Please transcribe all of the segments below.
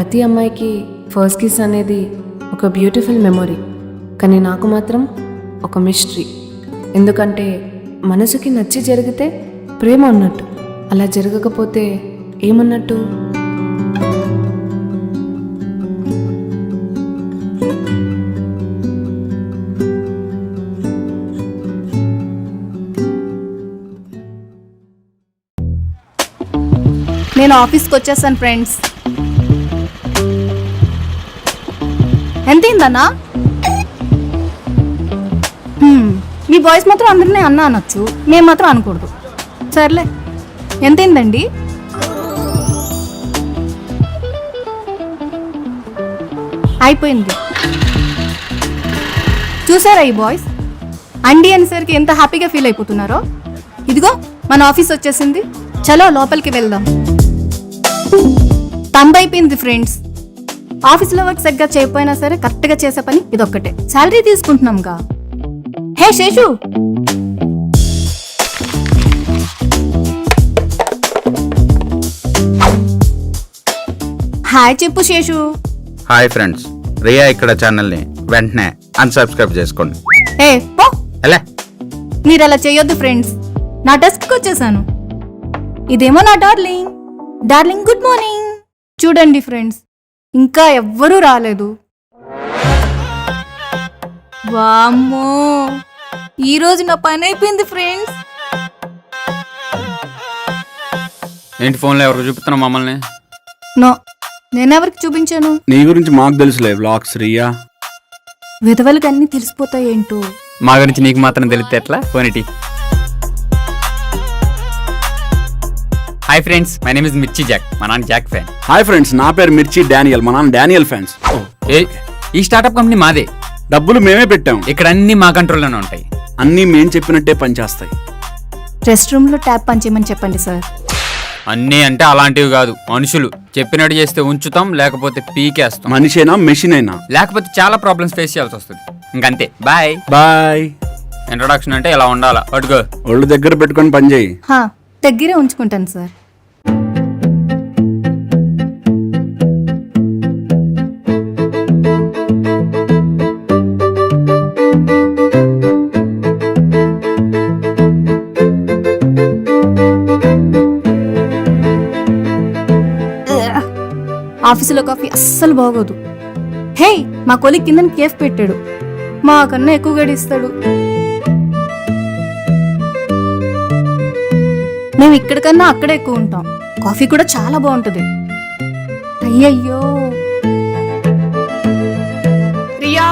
ప్రతి అమ్మాయికి first kiss అనేది ఒక బ్యూటిఫుల్ మెమొరీ, కానీ నాకు మాత్రం ఒక మిస్టరీ. ఎందుకంటే మనసుకి నచ్చి జరిగితే ప్రేమ ఉన్నట్టు, అలా జరగకపోతే ఏమన్నట్టు? నేను ఆఫీస్కి వచ్చేసాను ఫ్రెండ్స్. ఎంతైందన్నా? మీ బాయ్స్ మాత్రం అందరినీ అన్న అనొచ్చు, మేము మాత్రం అనకూడదు. సర్లే, ఎంతైందండి? అయిపోయింది. చూసారా ఈ బాయ్స్ అండి అనేసరికి ఎంత హ్యాపీగా ఫీల్ అయిపోతున్నారో. ఇదిగో మన ఆఫీస్ వచ్చేసింది, చలో లోపలికి వెళ్దాం. తంబైపోయింది ఫ్రెండ్స్. ఆఫీస్లో వర్క్ సరిగ్గా చేయకపోయినా సరే కరెక్ట్గా చేసే పని ఇదొక్కటే. శాలరీ తీసుకుంటున్నాంగా. హే శేషు, హాయ్ చెప్పు శేషు. హాయ్ ఫ్రెండ్స్, రియా ఇక్కడ ఛానల్ని వెంటనే అన్సబ్స్క్రైబ్ చేసుకోండి. ఏ పో, ఎలా? మీరు అలా చేయొద్దు ఫ్రెండ్స్. నా డెస్క్కి వచ్చేసాను. ఇదేమో నా డార్లింగ్. Darling good morning. చూడండి ఫ్రెండ్స్, ఇంకా ఎవ్వరూ రాలేదు. వామ్మో, ఈరోజు నా పని అయిపోయింది ఫ్రెండ్స్. ఏంటి ఫోన్లో ఎవరికి చూపుతున్నావు మమ్మల్ని? నో, నేనెవరికి చూపించాను? నీ గురించి మాకు తెలుసులే వ్లాగ్స్ రియా. విధవలకి అన్నీ తెలిసిపోతాయి ఏంటో. మా గురించి నీకు మాత్రం తెలిస్తే ఎట్లా? పోనీటి. Hi friends, my name is Mirchi Jack. మా నాన్న జాక్ ఫ్యాన్. హాయ్ ఫ్రెండ్స్, నా పేరు మిర్చి డానియల్. మా నాన్న డానియల్ ఫ్యాన్స్. ఈ స్టార్ట్అప్ కంపెనీ మాదే. డబ్బులు మేమే పెట్టాం. ఇక్కడ అన్ని మా కంట్రోల్లోనే ఉంటాయి. అన్నీ మేం చెప్పినట్టే పనిచేస్తాయి. రెస్ట్ రూమ్ లో ట్యాప్ పని చేయమని చెప్పండి సార్. అన్నీ అంటే అలాంటివి కాదు, మనుషులు చెప్పినట్టు చేస్తే ఉంచుతాం, లేకపోతే పీకేస్తాం. మనిషైనా మెషిన్ అయినా, లేకపోతే చాలా ప్రాబ్లమ్స్ ఫేస్ చేయాల్సి వస్తుంది. ఇంకంతే. Bye bye. ఇంట్రొడక్షన్ అంటే ఇలా ఉండాలా. అడుగు. ఒళ్ళు దగ్గర పెట్టుకొని పని చేయి. దగ్గరే ఉంచుకుంటాను సార్. ఆఫీసులో కాఫీ అస్సలు బాగోదు. హే, మా కొలీగ్ కింద కేఫ్ పెట్టాడు, మా కన్నా ఎక్కువ గడిస్తాడు. మేము ఇక్కడికన్నా అక్కడే ఎక్కువ ఉంటాం. కాఫీ కూడా చాలా బాగుంటుంది. అయ్యయ్యో. రియా,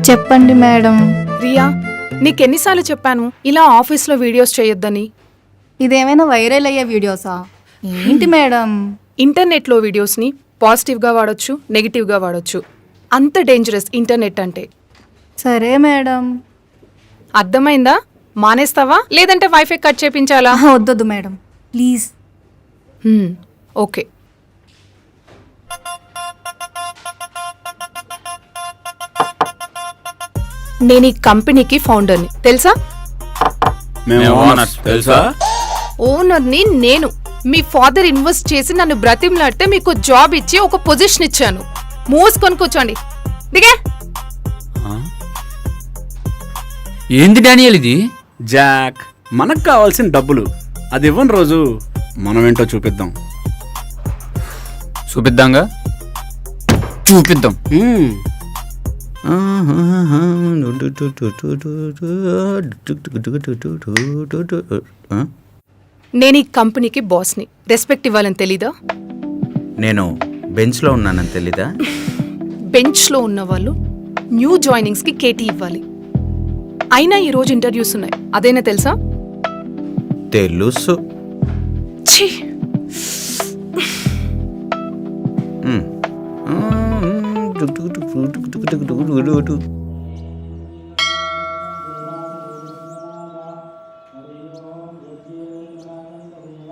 చెప్పండి మేడం. రియా, నీకెన్నిసార్లు చెప్పాను ఇలా ఆఫీస్లో వీడియోస్ చేయొద్దని? ఇదేమైనా వైరల్ అయ్యే వీడియోసా? ఏంటి మేడం? ఇంటర్నెట్లో వీడియోస్ని పాజిటివ్గా వాడొచ్చు, నెగిటివ్గా వాడొచ్చు. అంత డేంజరస్ ఇంటర్నెట్ అంటే. సరే మేడం. అర్థమైందా? మానేస్తావా లేదంటే వైఫై కట్ చేపించాలా? వద్దొద్దు మేడం, ప్లీజ్. ఓకే. నేను ఈ కంపెనీకి ఫౌండర్ని, తెలుసా? తెలుసా? ఓనర్ని నేను. మీ ఫాదర్ ఇన్వెస్ట్ చేసి నన్ను బ్రతిమలాడితే మీకు జాబ్ ఇచ్చి ఒక పొజిషన్ ఇచ్చాను. మూసుకొని కూర్చోండి. దిగే. ఏంది డానియల్ ఇది? జాక్, మనకు కావాల్సిన డబ్బులు. అది ఇవ్వని రోజు మనం ఏంటో చూపిద్దాం. చూపిద్దాంగా, చూపిద్దాం. నేను ఈ కంపెనీకి బాస్ని. రెస్పెక్ట్ ఇవ్వాలని తెలీదా? నేను బెంచ్లో ఉన్నానని తెలీదా? బెంచ్లో ఉన్న వాళ్ళు న్యూ జాయినింగ్స్కి కేటీ ఇవ్వాలి. అయినా ఈరోజు ఇంటర్వ్యూస్ ఉన్నాయి, అదేనా తెలుసా? తెలుసు. ఛీ,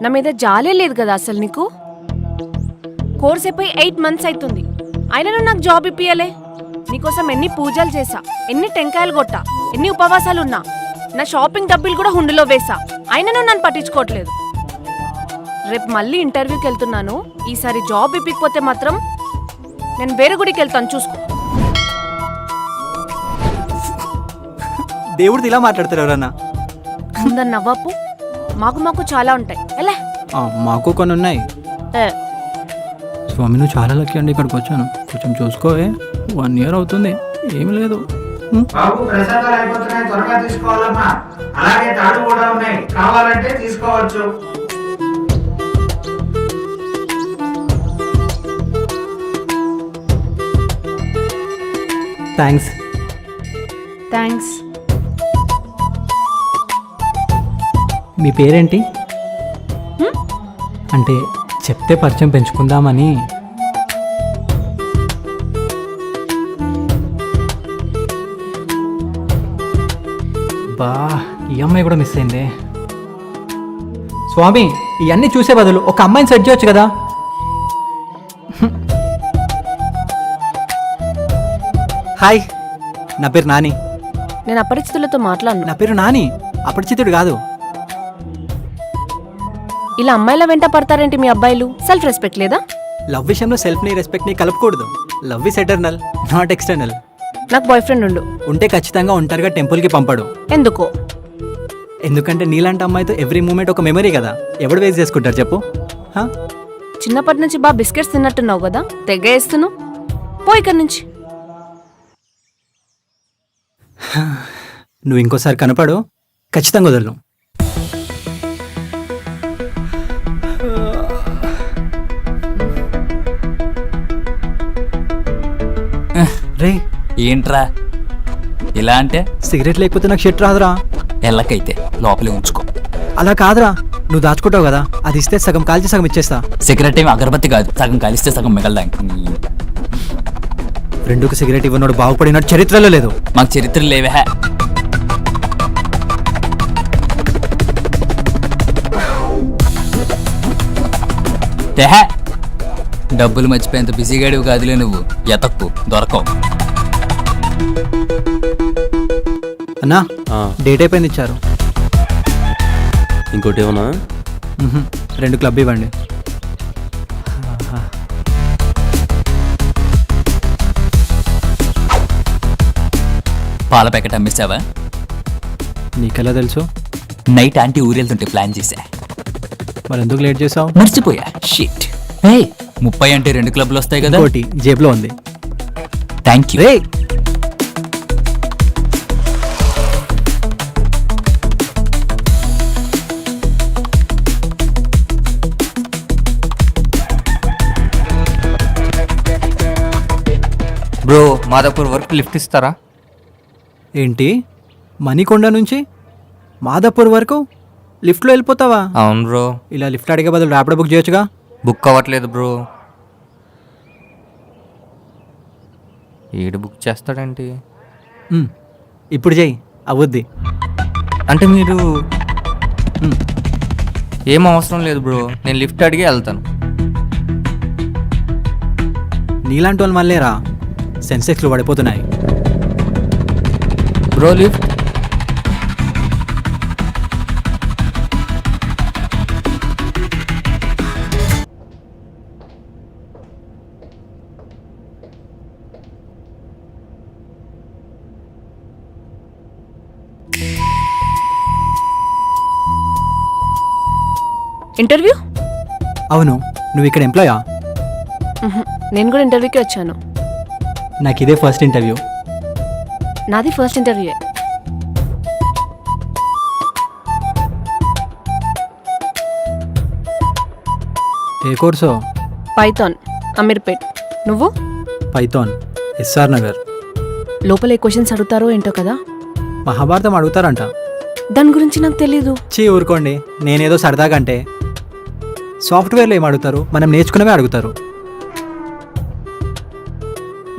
నా మీద జాలే లేదు కదా అసలు నీకు. కోర్స్ అయిపోయి 8 months అవుతుంది, అయినా నువ్వు నాకు జాబ్ ఇప్పియలే. నీకోసం ఎన్ని పూజలు చేసా, ఎన్ని టెంకాయలు కొట్టా, ఎన్ని ఉపవాసాలున్నా, నా షాపింగ్ డబ్బులు కూడా హుండీలో వేసా, అయినా నువ్వు నన్ను పట్టించుకోవట్లేదు. రేపు మళ్ళీ ఇంటర్వ్యూకి వెళ్తున్నాను. ఈసారి జాబ్ ఇప్పకపోతే మాత్రం నేను వేరే గుడికి వెళ్తాను, చూసుకో. దేవుడిది ఇలా మాట్లాడతారు ఎవరన్నా? ముందన్న నవ్వాపు. మాకు చాలా ఉంటాయి. ఎలా మాకు కొన్ని ఉన్నాయి. స్వామి నువ్వు చాలా లక్కీ అండి, ఇక్కడికి వచ్చాను. కొంచెం చూసుకోవే, 1 year అవుతుంది, ఏమి లేదు. బాబు ప్రసాదాలు అయిపోతున్నాయి, త్వరగా తీసుకోవాలమ్మా. అలాగే తాడు కూడా ఉన్నాయి, కావాలంటే తీసుకోవచ్చు. థ్యాంక్స్. థ్యాంక్స్. మీ పేరేంటి? అంటే చెప్తే పరిచయం పెంచుకుందామని. బా, ఈ అమ్మాయి కూడా మిస్ అయిందే. స్వామి ఇవన్నీ చూసే బదులు ఒక అమ్మాయిని సెట్ చేయొచ్చు కదా. హాయ్, నా పేరు నాని. నేను అపరిచితులతో మాట్లాడను. నా పేరు నాని, అపరిచితుడు కాదు. ఇలా అమ్మాయిల వెంట పడతారేంటి మీ అబ్బాయిలు? సెల్ఫ్ రెస్పెక్ట్ లేదా? లవ్ విషయంలో సెల్ఫ్ని రెస్పెక్ట్ని కలపకూడదు. Love is eternal, not external. నాకు బాయ్ ఫ్రెండ్ ఉండు. ఉంటే ఖచ్చితంగా ఒంటరిగా టెంపుల్కి పంపడు. ఎందుకో? ఎందుకంటే నీలాంటి అమ్మాయితో ఎవ్రీ మూమెంట్ ఒక మెమరీ కదా. ఎవడు వేస్ట్ చేసుకుంటారు చెప్పు? హా? చిన్నప్పటి నుంచి బాగా బిస్కెట్స్ తిన్నట్టున్నావు కదా, తెగ వేస్తున్నావు. పో ఇక్కడి నుంచి. నువ్వు ఇంకోసారి కనపడు, ఖచ్చితంగా వదలను. రే ఏంట్రా ఇలా అంటే? సిగరెట్ లేకపోతే నాకు షర్ట్ రాదురా. ఎల్లకైతే లోపలే ఉంచుకో. అలా కాదురా, నువ్వు దాచుకుంటావు కదా, అది ఇస్తే సగం కాల్చి సగం ఇచ్చేస్తా. సిగరెట్ ఏమి అగరబత్తి కాదు, సగం కలిస్తే సగం మిగలదానికి. రెండుకు సిగరెట్ ఇవ్వనోడు బాగుపడినట్టు చరిత్రలో లేదు. మాకు చరిత్ర లేవే. తెహే, డబ్బులు మర్చిపోయేంత బిజీగాడివి కాదులే నువ్వు. ఎతక్కు దొరకవు. అన్నా డేట్ అయిపోయింది, ఇచ్చారు. ఇంకోటి ఏమన్నా? 2 క్లబ్ ఇవ్వండి. పాల ప్యాకెట్ అమ్మేసావా? నీకెలా తెలుసు? నైట్ ఆంటీ ఊరెళ్తుంటే ప్లాన్ చేశా. మరి ఎందుకు లేట్ చేసావు? మర్చిపోయా. షిట్. 30 అంటే 2 క్లబ్లు వస్తాయి కదా. ఇంకోటి జేబులో ఉంది. Thank you. Ray bro, Madhapur వరకు లిఫ్ట్ ఇస్తారా? ఏంటి, మణికొండ నుంచి మాదాపూర్ వరకు లిఫ్ట్లో వెళ్ళిపోతావా? అవును బ్రో. ఇలా లిఫ్ట్ అడిగే బదులు ర్యాపిడో బుక్ చేయొచ్చుగా. బుక్ అవ్వట్లేదు బ్రో. ఏడు బుక్ చేస్తాడేంటి? ఇప్పుడు చెయ్యి, అవుద్ది. అంటే మీరు ఏం అవసరం లేదు బ్రో, నేను లిఫ్ట్ అడిగి వెళ్తాను. నీలాంటి వాళ్ళు మళ్ళీరా సెన్సెక్స్లు పడిపోతున్నాయి. Bro lift. ఇంటర్వ్యూ? అవును, నువ్వు ఇక్కడ ఎంప్లాయా? నేను కూడా ఇంటర్వ్యూకి వచ్చాను. నాకు ఇదే ఫస్ట్ ఇంటర్వ్యూ. నాది ఫస్ట్ ఇంటర్వ్యూ. ఏ కోర్సో? పైథాన్, అమీర్పేట్. నువ్వు? పైథాన్, ఎస్ఆర్ నగర్. లోపల ఏ క్వశ్చన్స్ అడుగుతారో ఏంటో కదా. మహాభారతం అడుగుతారంట. దాని గురించి నాకు తెలీదు. ఊరుకోండి, నేనేదో సరదాగా అంటే. సాఫ్ట్వేర్లో ఏం అడుగుతారు? మనం నేర్చుకున్నవే అడుగుతారు.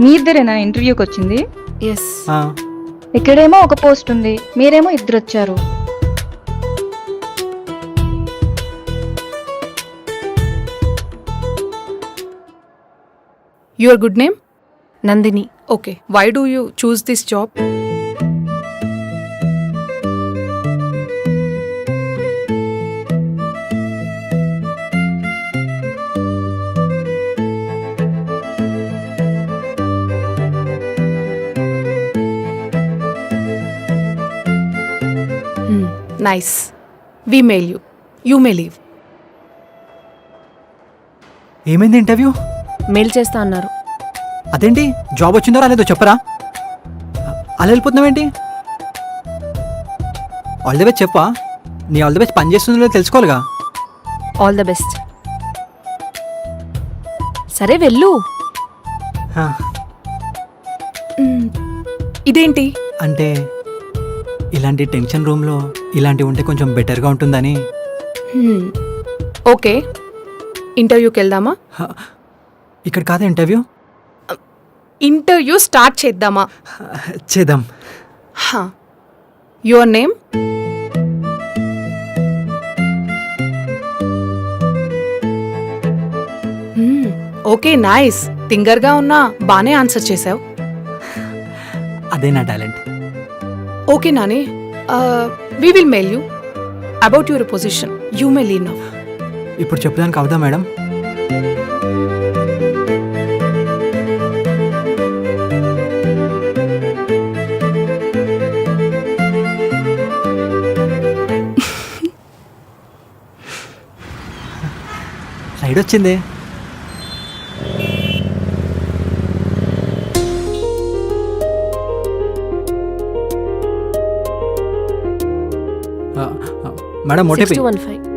మీ ఇద్దరేనా ఇంటర్వ్యూకి వచ్చింది? ఎస్. ఇక్కడేమో ఒక పోస్ట్ ఉంది, మీరేమో 2 వచ్చారు. Your good name? Nandini. Okay, why do you choose this job? Nice we mail you you may leave. ఏమైంది ఇంటర్వ్యూ? మెయిల్ చేస్తా అన్నారు. అదేంటి జాబ్ వచ్చిందో రాలేదో చెప్పరా? అలా వెళ్ళిపోతున్నావేంటి? ఆల్ ది బెస్ట్ చెప్పా. నీ ఆల్ ది బెస్ట్ పని చేస్తుందో లేదో తెలుసుకోవాలిగా. All the best. సరే వెళ్ళు. హా, ఇదేంటి? అంటే ఇలాంటి టెన్షన్ రూమ్లో ఇలాంటివి ఉంటే కొంచెం బెటర్గా ఉంటుందని. ఓకే ఇంటర్వ్యూకి వెళ్దామా? హ, ఇక్కడ కాదా ఇంటర్వ్యూ? ఇంటర్వ్యూ స్టార్ట్ చేద్దామా? చేద్దాం. Your name? Okay nice. థింగర్గా ఉన్నా బానే ఆన్సర్ చేసావు. అదే నా talent. Okay Nani, we will mail you about your position. You may leave now. ఇప్పుడు చెప్పడానికి అవుదా మేడం? రైడ్ వచ్చింది. Madam OTP. 6215.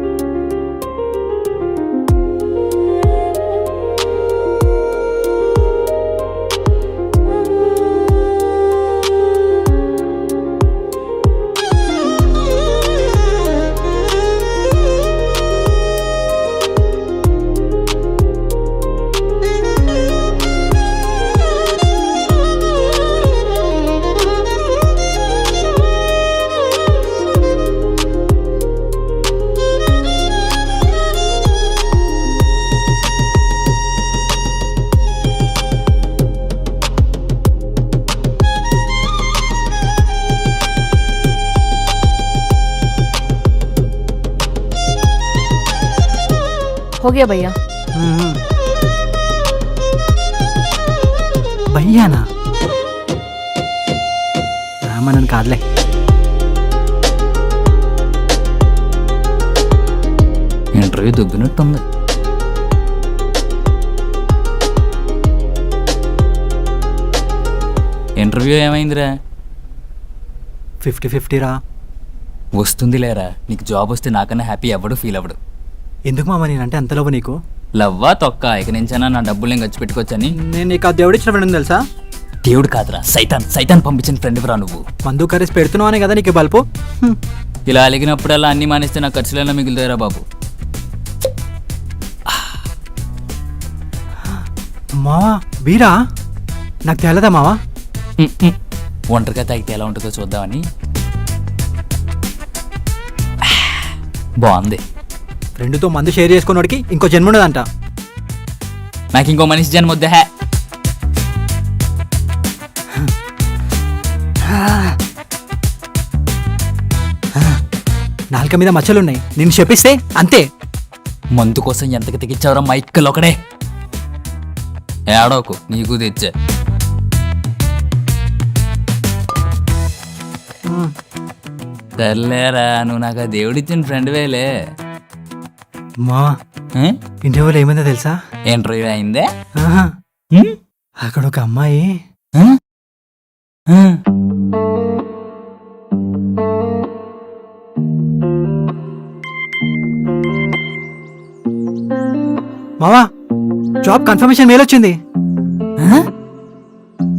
हो गया भैया. భయ్యానా? మనని కాదులే. ఇంటర్వ్యూ దుబ్బినట్టుంది. ఇంటర్వ్యూ ఏమైందిరా? 50-50 రా. వస్తుంది లేరా, నీకు జాబ్ వస్తే నాకన్నా హ్యాపీ ఎవడు ఫీల్ అవ్వడు. ఎందుకు మామ నేనంటే అంత లవ్ నీకు? లవ్వా తొక్క, ఇక నుంచైనా నా డబ్బులు నేను ఖర్చు పెట్టుకోవచ్చని. నేను నీకు ఆ దేవుడు ఇచ్చిన ఫ్రెండ్ తెలుసా? దేవుడు కాదురా, సైతాన్. సైతాన్ పంపించిన ఫ్రెండ్ రా నువ్వు. మందు కరేసి పెడుతున్నావు అనే కదా నీకు బల్పు. ఇలా అలిగినప్పుడల్లా అన్ని మానేస్తే నా ఖర్చులైనా మిగులుతాయిరా బాబు. మావా బీరా నాకు తెలదా మావా? ఒంటరిగా తాగితే ఎలా ఉంటుందో చూద్దామని. బాగుంది. ఫ్రెండ్తో మందు షేర్ చేసుకున్నోడికి ఇంకో జన్మ ఉండదంట. నాకు ఇంకో మనిషి జన్మ వద్దా. హే నాలుక మీద మచ్చలున్నాయి, నిన్ను చెప్పిస్తే అంతే. మందు కోసం ఎంతకి తెగించావరా మైక్కలు ఒకడే. ఏడోకు, నీకు తెచ్చా. సర్లేరా, నువ్వు నాకు ఆ దేవుడిచ్చిన ఫ్రెండ్ వేలే. మా ఇంటర్వ్యూలో ఏమైందో తెలుసా? ఇంటర్వ్యూ అయిందే. ఆహా, అక్కడ ఒక అమ్మాయి మావా జాబ్ కన్ఫర్మేషన్ మెయిల్ వచ్చింది.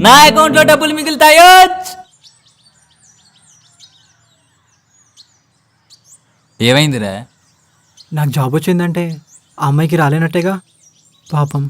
నా అకౌంట్ లో డబ్బులు మిగులుతాయో. ఏమైందిరా? నాకు జాబ్ వచ్చిందంటే ఆ అమ్మాయికి రాలేనట్టేగా పాపం.